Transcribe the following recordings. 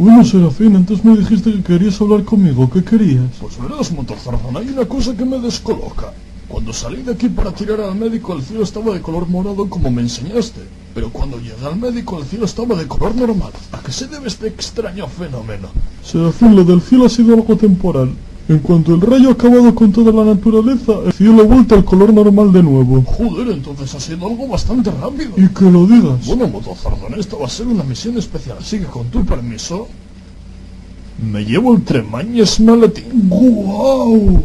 Bueno, Serafín, antes me dijiste que querías hablar conmigo. ¿Qué querías? Pues verás, Motorzardón, hay una cosa que me descoloca. Cuando salí de aquí para tirar al médico, el cielo estaba de color morado como me enseñaste. Pero cuando llegué al médico, el cielo estaba de color normal. ¿A qué se debe este extraño fenómeno? Serafín, lo del cielo ha sido algo temporal. En cuanto el rayo ha acabado con toda la naturaleza, el cielo ha vuelto al color normal de nuevo. Joder, entonces ha sido algo bastante rápido. Y que lo digas. Bueno, Motorzardón, esta va a ser una misión especial, así que con tu permiso... me llevo el Tremañes maletín. ¡Guau!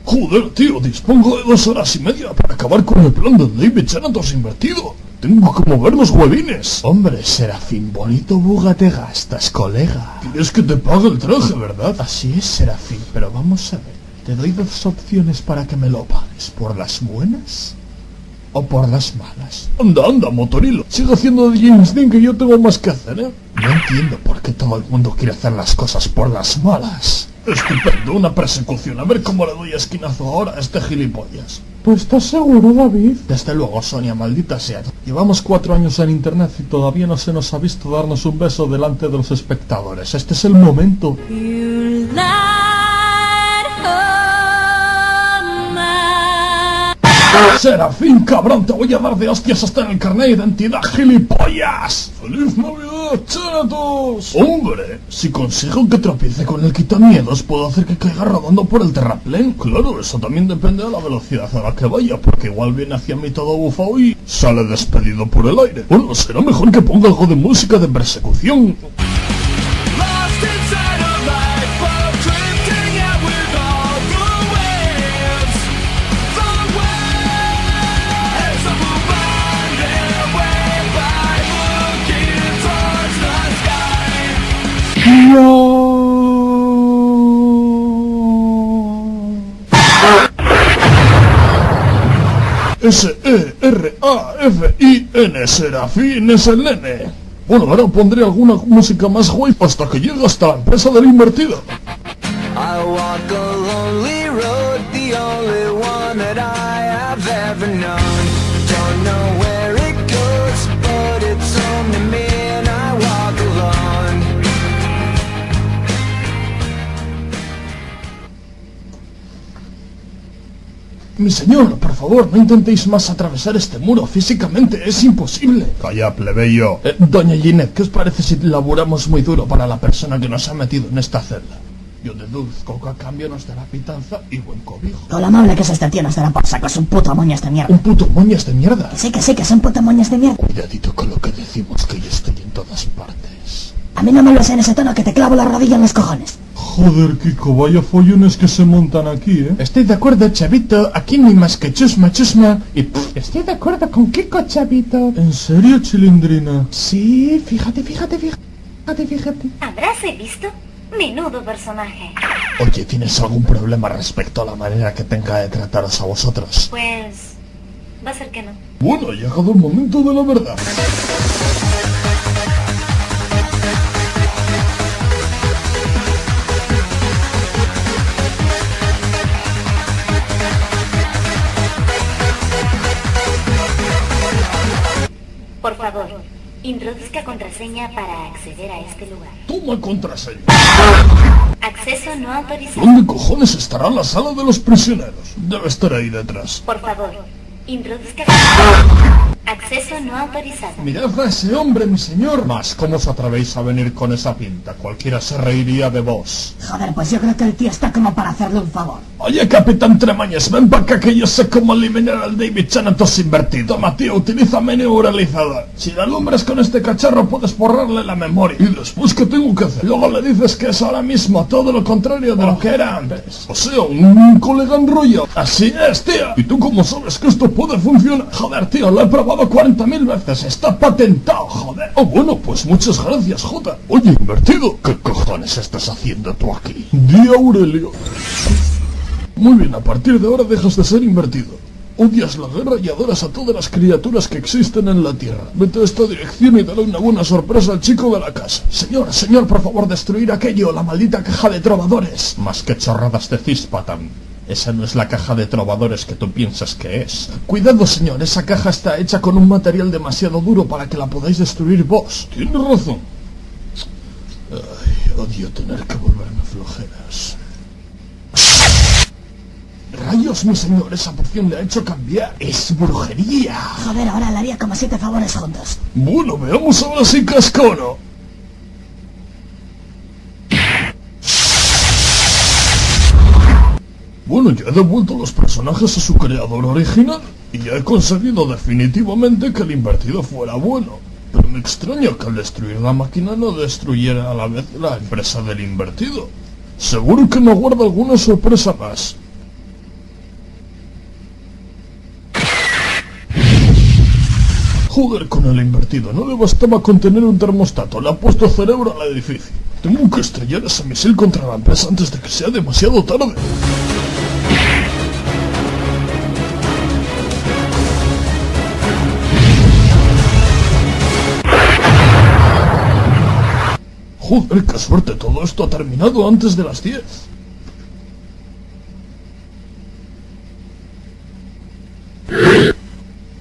Joder, tío, dispongo de 2 horas y media para acabar con el plan del David Thanatos invertido. Tengo que mover los huevines. Hombre, Serafín, bonito buga te gastas, colega. Quieres que te pague el traje, ¿verdad? Así es, Serafín, pero vamos a ver. Te doy 2 opciones para que me lo pagues. ¿Por las buenas o por las malas? Anda, anda, motorilo. Sigue haciendo de James Dean, que yo tengo más que hacer, ¿eh? No entiendo por qué todo el mundo quiere hacer las cosas por las malas. Estupendo, una persecución. A ver cómo le doy esquinazo ahora a este gilipollas. ¿Pues estás seguro, David? Desde luego, Sonia, maldita sea. Llevamos 4 años en internet y todavía no se nos ha visto darnos un beso delante de los espectadores. Este es el momento. Serafín, cabrón, te voy a dar de hostias hasta en el carnet de identidad, gilipollas. ¡Feliz Navidad, Thanatos! Hombre, si consigo que tropiece con el quitamiedos, puedo hacer que caiga rodando por el terraplén. Claro, eso también depende de la velocidad a la que vaya, porque igual viene hacia mí todo bufado y sale despedido por el aire. Bueno, será mejor que ponga algo de música de persecución. S-E-R-A-F-I-N, Serafín es el nene. Bueno, ahora pondré alguna música más guay hasta que llegue hasta la empresa del invertido. I walk a lonely road, the only one that I have ever known. Don't know where it goes, but it's home to me and I walk alone. Mi señor, por favor, no intentéis más atravesar este muro, físicamente es imposible. Calla, plebeyo. Doña Ginette, ¿qué os parece si laburamos muy duro para la persona que nos ha metido en esta celda? Yo deduzco que a cambio nos dará pitanza y buen cobijo. Con lo amable que es este tío nos dará por saco, es un puto moñas de mierda. ¿Un puto moñas de mierda? Que sí, que son puto moñas de mierda. Cuidadito con lo que decimos, que yo estoy en todas partes. A mí no me lo sé en ese tono que te clavo la rodilla en los cojones. Joder, Kiko, vaya follones que se montan aquí, ¿eh? Estoy de acuerdo, chavito, aquí no hay más que chusma y... Estoy de acuerdo con Kiko, chavito. ¿En serio, Chilindrina? Sí, fíjate. ¿Habrás visto? Menudo personaje. Oye, ¿tienes algún problema respecto a la manera que tenga de trataros a vosotros? Pues... va a ser que no. Bueno, ha llegado el momento de la verdad. Por favor, introduzca contraseña para acceder a este lugar. Toma contraseña. Acceso no autorizado. ¿Dónde cojones estará la sala de los prisioneros? Debe estar ahí detrás. Por favor, introduzca... Acceso no autorizado. Mirad a ese hombre, mi señor. Mas, ¿cómo os atrevéis a venir con esa pinta? Cualquiera se reiría de vos. Joder, pues yo creo que el tío está como para hacerle un favor. Oye, Capitán Tremañes, ven para acá que yo sé cómo eliminar al David Thanatos invertido. Toma, tío, utiliza neuralizador. Si la alumbras con este cacharro puedes borrarle la memoria. ¿Y después qué tengo que hacer? Luego le dices que es ahora mismo todo lo contrario de lo que era antes. O sea, un colega enrollado. Así es, tío. ¿Y tú cómo sabes que esto puede funcionar? Joder, tío, lo he probado 40.000 veces. Está patentado, joder. Oh, bueno, pues muchas gracias, Jota. Oye, invertido, ¿qué cojones estás haciendo tú aquí? Di Aurelio. Muy bien, a partir de ahora dejas de ser invertido. Odias la guerra y adoras a todas las criaturas que existen en la Tierra. Vete a esta dirección y dale una buena sorpresa al chico de la casa. Señor, por favor, destruir aquello, la maldita caja de trovadores. Más que chorradas decís, Patán. Esa no es la caja de trovadores que tú piensas que es. Cuidado, señor, esa caja está hecha con un material demasiado duro para que la podáis destruir vos. Tienes razón. Ay, odio tener que volverme flojeras. ¡Rayos, mi señor! Esa poción le ha hecho cambiar. ¡Es brujería! Joder, ahora le haría como 7 favores juntos. Bueno, veamos ahora si casca o no. Bueno, ya he devuelto los personajes a su creador original y ya he conseguido definitivamente que el invertido fuera bueno. Pero me extraña que al destruir la máquina no destruyera a la vez la empresa del invertido. Seguro que me guarda alguna sorpresa más. Joder con el invertido, no le bastaba con tener un termostato, le ha puesto cerebro al edificio. Tengo que estrellar ese misil contra la empresa antes de que sea demasiado tarde. Joder, qué suerte, todo esto ha terminado antes de las 10.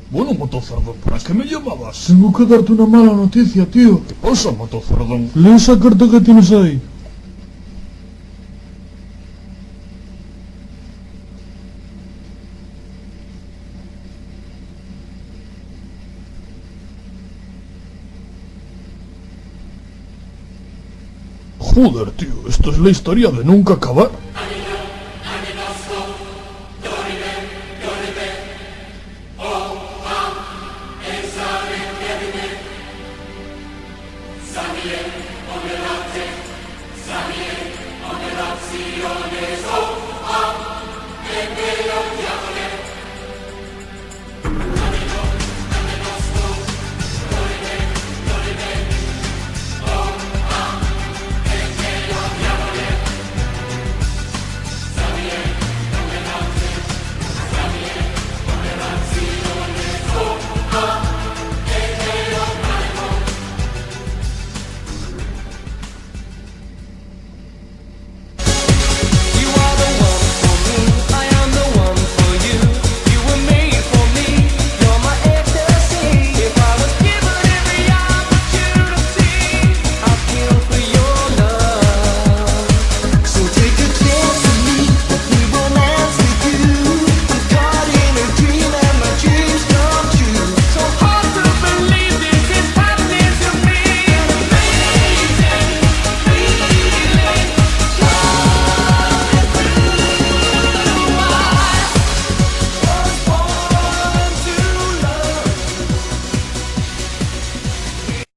Bueno, Motocerdón, ¿para qué me llamabas? Tengo que darte una mala noticia, tío. ¿Qué pasa, Motocerdón? Lee esa carta que tienes ahí. Joder, tío, esto es la historia de nunca acabar.